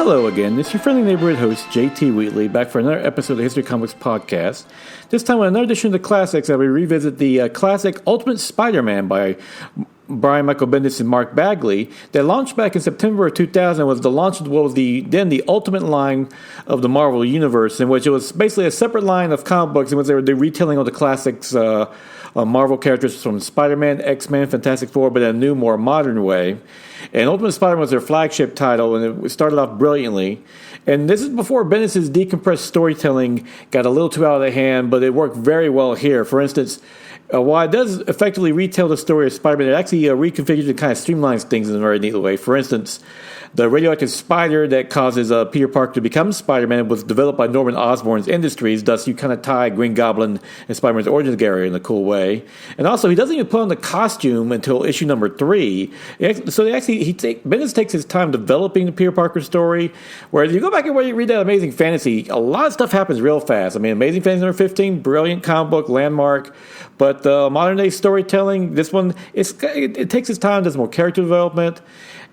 Hello again, this is your friendly neighborhood host, JT Wheatley, back for another episode of the History Comics Podcast. This time with another edition of the classics, as we revisit the classic Ultimate Spider-Man by Brian Michael Bendis and Mark Bagley, that launched back in September of 2000, was the launch of what was then the Ultimate line of the Marvel Universe, in which it was basically a separate line of comic books in which they were the retelling of the classics Marvel characters from Spider-Man, X-Men, Fantastic Four, but in a new, more modern way. And Ultimate Spider-Man was their flagship title, and it started off brilliantly. And this is before Bendis' decompressed storytelling got a little too out of the hand, but it worked very well here. For instance, while it does effectively retell the story of Spider-Man, it actually reconfigures and kind of streamlines things in a very neat way. For instance, the radioactive spider that causes Peter Parker to become Spider-Man was developed by Norman Osborn's Industries, thus you kind of tie Green Goblin and Spider-Man's origin together in a cool way. And also, he doesn't even put on the costume until issue number 3. So Bendis takes his time developing the Peter Parker story, whereas you go back and read that Amazing Fantasy, a lot of stuff happens real fast. I mean, Amazing Fantasy number 15, brilliant comic book, landmark, but modern-day storytelling, this one, it takes its time, does more character development.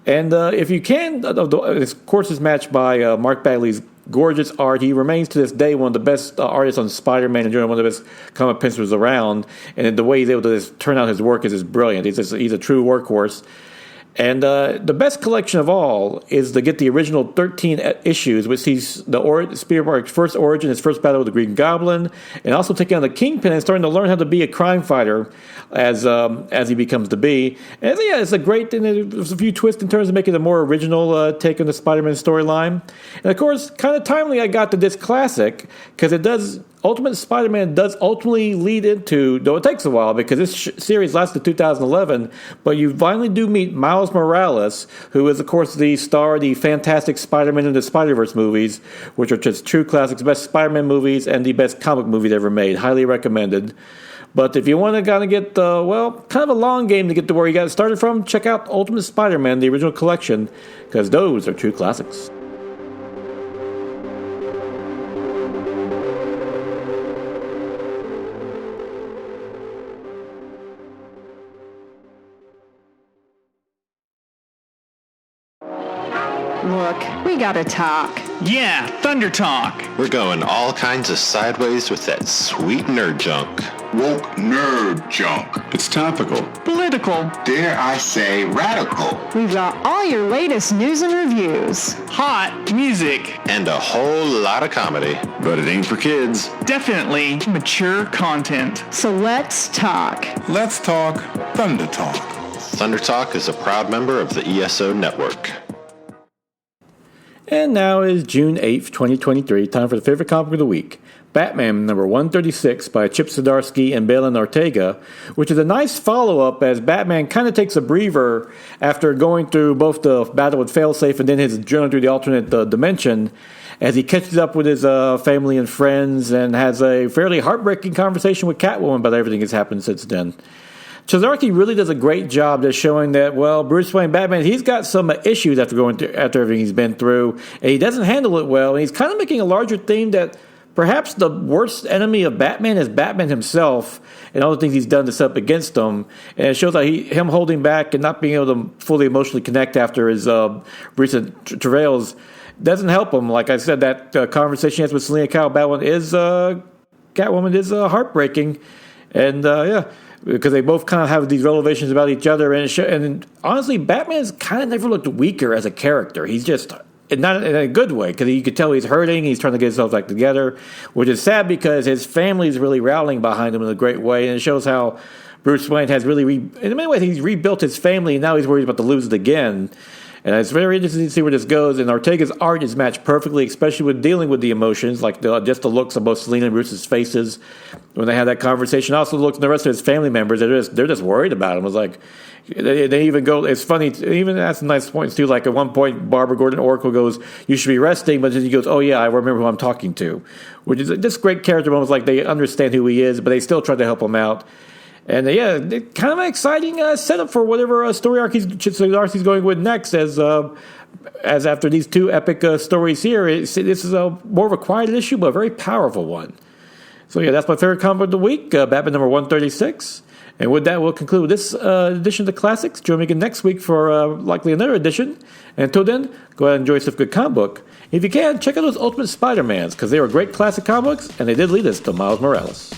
And if you can, of course, is matched by Mark Bagley's gorgeous art. He remains to this day one of the best artists on Spider-Man and one of the best comic pencilers around. And the way he's able to turn out his work is just brilliant. He's a true workhorse. And the best collection of all is to get the original 13 issues, which sees Peter Parker's first origin, his first battle with the Green Goblin, and also taking on the Kingpin and starting to learn how to be a crime fighter as he becomes to be. And yeah, it's a great thing. There's a few twists in terms of making a more original take on the Spider-Man storyline. And of course, kind of timely I got to this classic, because it does... Ultimate Spider-Man does ultimately lead into, though it takes a while because this series lasted 2011, but you finally do meet Miles Morales, who is, of course, the star of the Fantastic Spider-Man and the Spider-Verse movies, which are just true classics, best Spider-Man movies and the best comic movie ever made. Highly recommended. But if you want to kind of get, kind of a long game to get to where you got started from, check out Ultimate Spider-Man, the original collection, because those are true classics. Look, we gotta talk. Yeah, Thunder Talk. We're going all kinds of sideways with that sweet nerd junk. Woke nerd junk. It's topical. Political. Dare I say radical. We've got all your latest news and reviews. Hot music. And a whole lot of comedy. But it ain't for kids. Definitely mature content. So let's talk. Let's talk Thunder Talk. Thunder Talk is a proud member of the ESO Network. And now is June 8th, 2023, time for the favorite comic of the week, Batman number 136 by Chip Zdarsky and Balin Ortega, which is a nice follow-up as Batman kind of takes a breather after going through both the battle with Failsafe and then his journey through the alternate dimension, as he catches up with his family and friends and has a fairly heartbreaking conversation with Catwoman about everything that's happened since then. Zdarsky really does a great job just showing that, well, Bruce Wayne, Batman, he's got some issues after everything he's been through, and he doesn't handle it well, and he's kind of making a larger theme that perhaps the worst enemy of Batman is Batman himself and all the things he's done to set up against him, and it shows that him holding back and not being able to fully emotionally connect after his recent travails doesn't help him. Like I said, that conversation he has with Selena Kyle Catwoman is heartbreaking, and because they both kind of have these revelations about each other. And honestly, Batman's kind of never looked weaker as a character. He's just, not in a good way, because you could tell he's hurting. He's trying to get himself back together, which is sad because his family is really rallying behind him in a great way. And it shows how Bruce Wayne has really, in many ways, he's rebuilt his family, and now he's worried about to lose it again. And it's very interesting to see where this goes. And Ortega's art is matched perfectly, especially with dealing with the emotions, like just the looks on both Selena and Bruce's faces when they have that conversation. Also, the looks on the rest of his family members. They're just worried about him. It's like they even go. It's funny. Even that's some nice points too. Like at one point, Barbara Gordon Oracle goes, "You should be resting," but then he goes, "Oh yeah, I remember who I'm talking to," which is just great character moments. Like they understand who he is, but they still try to help him out. And kind of an exciting setup for whatever story arc Zdarsky's going with next. As after these two epic stories here, this is more of a quiet issue, but a very powerful one. So that's my favorite comic of the week, Batman number 136. And with that, we'll conclude this edition of the Classics. Join me again next week for likely another edition. And until then, go ahead and enjoy some good comic book. If you can, check out those Ultimate Spider-Mans, because they were great classic comic books, and they did lead us to Miles Morales.